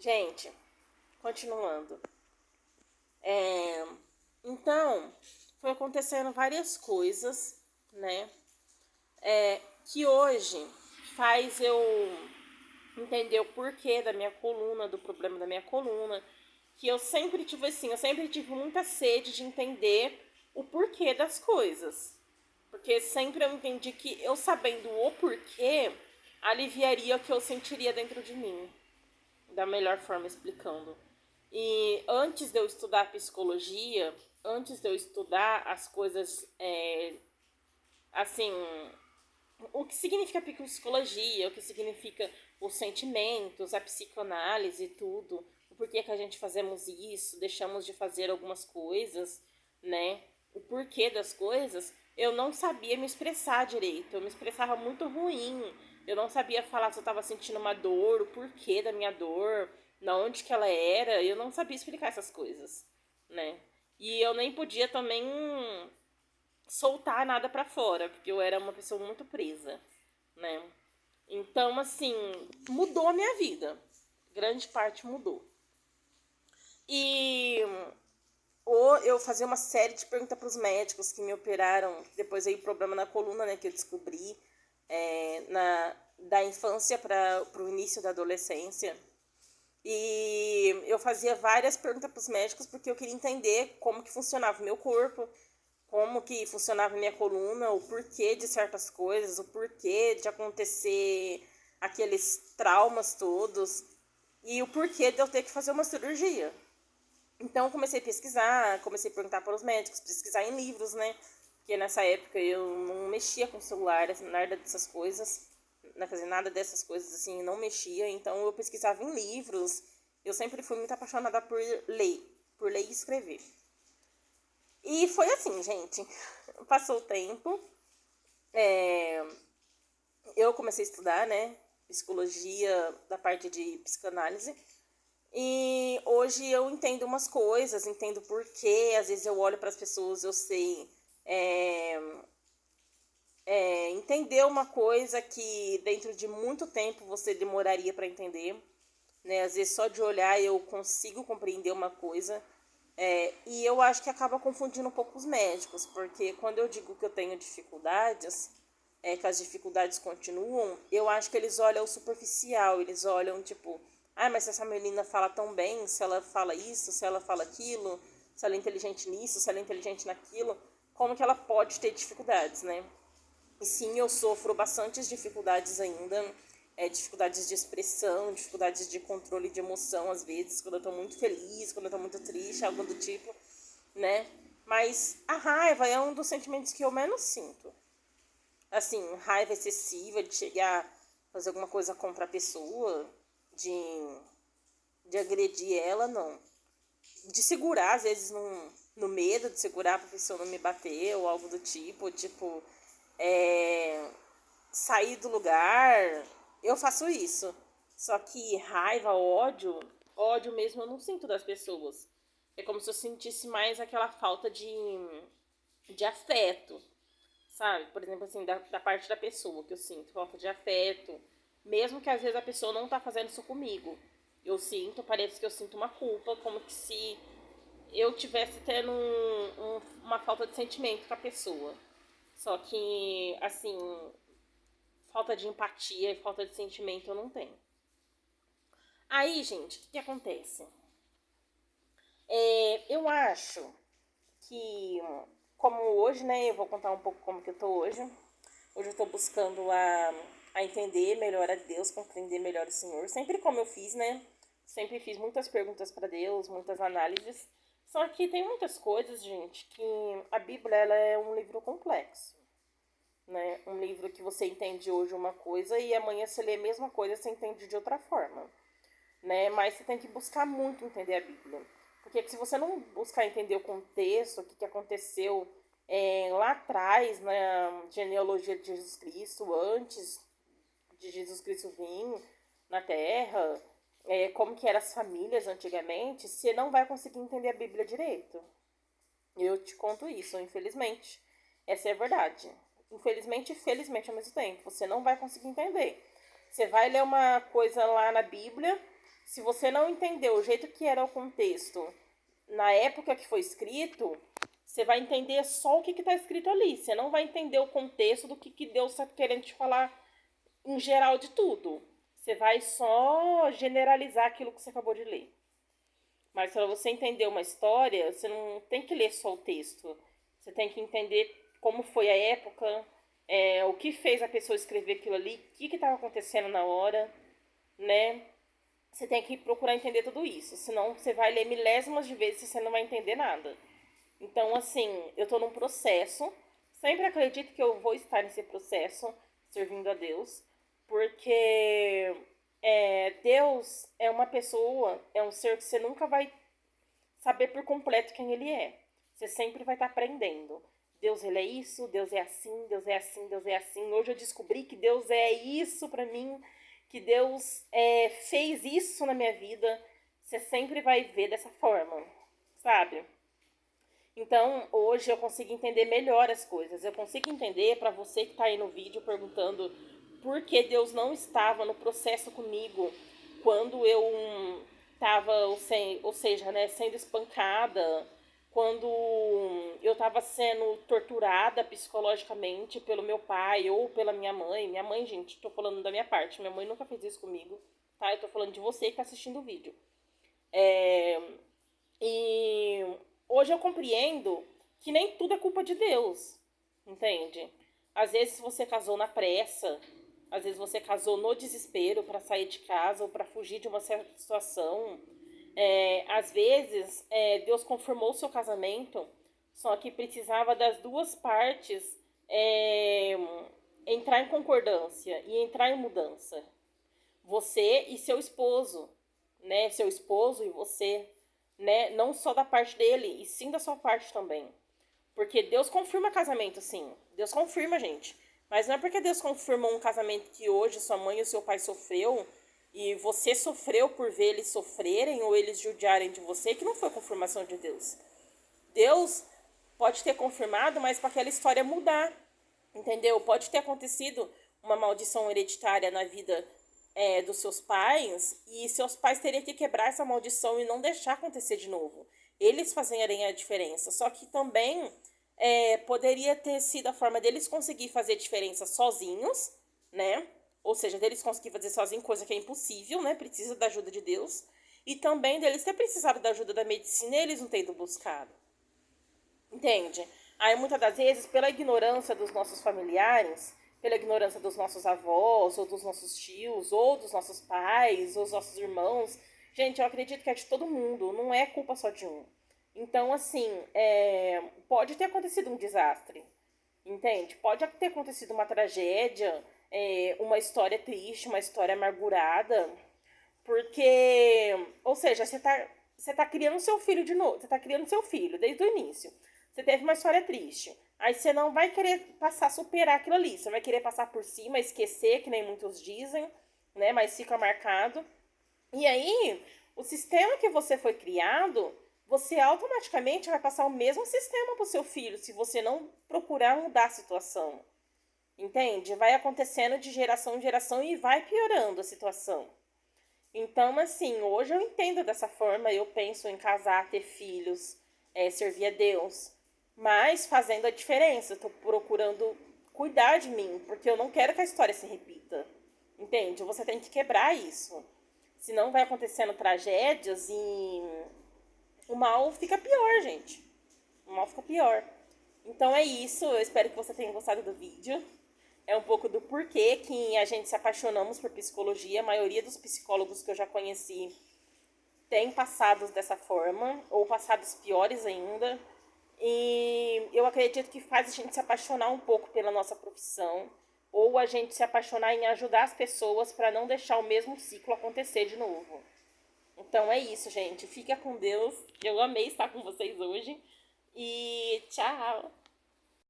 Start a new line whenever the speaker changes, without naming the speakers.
Gente, continuando. Então, foi acontecendo várias coisas, né? Que hoje faz eu entender o porquê da minha coluna, do problema da minha coluna. Que eu sempre tive assim, eu sempre tive muita sede de entender o porquê das coisas. Porque sempre eu entendi que eu sabendo o porquê, aliviaria o que eu sentiria dentro de mim. Da melhor forma explicando. E antes de eu estudar psicologia, antes de eu estudar as coisas, assim, o que significa psicologia, o que significa os sentimentos, a psicanálise e tudo, o porquê que a gente fazemos isso, deixamos de fazer algumas coisas, né? O porquê das coisas, eu não sabia me expressar direito, eu me expressava muito ruim, eu não sabia falar se eu estava sentindo uma dor, o porquê da minha dor, na onde que ela era, eu não sabia explicar essas coisas, né? E eu nem podia também soltar nada pra fora, porque eu era uma pessoa muito presa, né? Então, assim, mudou a minha vida. Grande parte mudou. E eu fazia uma série de perguntas para os médicos que me operaram. Depois veio o problema na coluna, né? Que eu descobri da infância para o início da adolescência. E eu fazia várias perguntas para os médicos porque eu queria entender como que funcionava o meu corpo, como que funcionava a minha coluna, o porquê de certas coisas, o porquê de acontecer aqueles traumas todos e o porquê de eu ter que fazer uma cirurgia. Então eu comecei a pesquisar, comecei a perguntar para os médicos, pesquisar em livros, né? Porque nessa época eu não mexia com celular, nada dessas coisas, não fazia nada dessas coisas assim, não mexia. Então eu pesquisava em livros. Eu sempre fui muito apaixonada por ler e escrever. E foi assim, gente. Passou o tempo. Eu comecei a estudar, né? Psicologia da parte de psicanálise. E hoje eu entendo umas coisas, entendo porquê. Às vezes eu olho para as pessoas, eu sei entender uma coisa que dentro de muito tempo você demoraria para entender. Né? Às vezes só de olhar eu consigo compreender uma coisa. E eu acho que acaba confundindo um pouco os médicos, porque quando eu digo que eu tenho dificuldades, que as dificuldades continuam, eu acho que eles olham o superficial, eles olham tipo, mas se essa menina fala tão bem, se ela fala isso, se ela fala aquilo, se ela é inteligente nisso, se ela é inteligente naquilo, como que ela pode ter dificuldades, né? E sim, eu sofro bastantes dificuldades ainda, dificuldades de expressão, dificuldades de controle de emoção, às vezes, quando eu tô muito feliz, quando eu tô muito triste, algo do tipo, né? Mas a raiva é um dos sentimentos que eu menos sinto. Assim, raiva excessiva de chegar a fazer alguma coisa contra a pessoa, de agredir ela, não. De segurar, às vezes, no medo de segurar pra pessoa não me bater ou algo do tipo, sair do lugar, eu faço isso. Só que raiva, ódio mesmo eu não sinto das pessoas. É como se eu sentisse mais aquela falta de afeto, sabe? Por exemplo, assim, da parte da pessoa que eu sinto, falta de afeto. Mesmo que às vezes a pessoa não tá fazendo isso comigo. Eu sinto, parece que eu sinto uma culpa, como que se eu tivesse tendo uma falta de sentimento com a pessoa. Só que, assim, falta de empatia e falta de sentimento eu não tenho. Aí, gente, o que acontece? Eu acho que, como hoje, né, eu vou contar um pouco como que eu tô hoje. Hoje eu tô buscando a entender melhor a Deus, compreender melhor o Senhor. Sempre como eu fiz, né? Sempre fiz muitas perguntas para Deus, muitas análises. Só que tem muitas coisas, gente, que a Bíblia ela é um livro complexo. Né? Um livro que você entende hoje uma coisa e amanhã você lê a mesma coisa, você entende de outra forma, né? Mas você tem que buscar muito entender a Bíblia. Porque se você não buscar entender o contexto, o que aconteceu lá atrás, na genealogia de Jesus Cristo, antes de Jesus Cristo vir na Terra, como que eram as famílias antigamente, você não vai conseguir entender a Bíblia direito. Eu te conto isso, infelizmente. Essa é a verdade. Infelizmente e felizmente ao mesmo tempo. Você não vai conseguir entender. Você vai ler uma coisa lá na Bíblia Se você não entendeu o jeito que era o contexto na época que foi escrito, você vai entender só o que está escrito ali. Você não vai entender o contexto do que Deus está querendo te falar em geral de tudo. Você vai só generalizar aquilo que você acabou de ler. Mas para você entender uma história, você não tem que ler só o texto. Você tem que entender como foi a época, o que fez a pessoa escrever aquilo ali, o que estava acontecendo na hora, né? Você tem que procurar entender tudo isso. Senão você vai ler milésimas de vezes e você não vai entender nada. Então, assim, eu estou num processo. Sempre acredito que eu vou estar nesse processo, servindo a Deus. Porque Deus é uma pessoa, é um ser que você nunca vai saber por completo quem ele é. Você sempre vai estar aprendendo. Deus, ele é isso, Deus é assim, Deus é assim, Deus é assim. Hoje eu descobri que Deus é isso pra mim, que Deus fez isso na minha vida. Você sempre vai ver dessa forma, sabe? Então, hoje eu consigo entender melhor as coisas. Eu consigo entender, para você que está aí no vídeo perguntando por que Deus não estava no processo comigo quando eu estava, ou seja, né, sendo espancada, quando eu estava sendo torturada psicologicamente pelo meu pai ou pela minha mãe. Minha mãe, gente, estou falando da minha parte. Minha mãe nunca fez isso comigo, tá? Eu estou falando de você que está assistindo o vídeo. E hoje eu compreendo que nem tudo é culpa de Deus, entende? Às vezes você casou na pressa, às vezes você casou no desespero para sair de casa ou para fugir de uma certa situação. Às vezes Deus confirmou o seu casamento, só que precisava das duas partes entrar em concordância e entrar em mudança. Você e seu esposo, né? Seu esposo e você, né? Não só da parte dele, e sim da sua parte também. Porque Deus confirma casamento, sim. Deus confirma, gente. Mas não é porque Deus confirmou um casamento que hoje sua mãe e o seu pai sofreu e você sofreu por ver eles sofrerem ou eles judiarem de você, que não foi confirmação de Deus. Deus pode ter confirmado, mas para aquela história mudar, entendeu? Pode ter acontecido uma maldição hereditária na vida dos seus pais, e seus pais teriam que quebrar essa maldição e não deixar acontecer de novo. Eles fazerem a diferença. Só que também poderia ter sido a forma deles conseguir fazer diferença sozinhos, né? Ou seja, deles conseguir fazer sozinhos, coisa que é impossível, né? Precisa da ajuda de Deus. E também deles ter precisado da ajuda da medicina e eles não tendo buscado. Entende? Aí muitas das vezes, pela ignorância dos nossos familiares, pela ignorância dos nossos avós, ou dos nossos tios, ou dos nossos pais, ou dos nossos irmãos. Gente, eu acredito que é de todo mundo, não é culpa só de um. Então, assim, pode ter acontecido um desastre, entende? Pode ter acontecido uma tragédia, uma história triste, uma história amargurada, porque, ou seja, você tá criando seu filho de novo, você tá criando seu filho desde o início. Você teve uma história triste. Aí você não vai querer passar a superar aquilo ali. Você vai querer passar por cima, esquecer, que nem muitos dizem, né? Mas fica marcado. E aí, o sistema que você foi criado, você automaticamente vai passar o mesmo sistema para o seu filho, se você não procurar mudar a situação. Entende? Vai acontecendo de geração em geração e vai piorando a situação. Então, assim, hoje eu entendo dessa forma, eu penso em casar, ter filhos, servir a Deus, mas fazendo a diferença, eu tô procurando cuidar de mim, porque eu não quero que a história se repita, entende? Você tem que quebrar isso, senão vai acontecendo tragédias e o mal fica pior, gente, o mal fica pior. Então é isso, eu espero que você tenha gostado do vídeo. É um pouco do porquê que a gente se apaixonamos por psicologia. A maioria dos psicólogos que eu já conheci tem passados dessa forma, ou passados piores ainda. E eu acredito que faz a gente se apaixonar um pouco pela nossa profissão, ou a gente se apaixonar em ajudar as pessoas para não deixar o mesmo ciclo acontecer de novo. Então é isso, gente. Fica com Deus. Eu amei estar com vocês hoje. E tchau!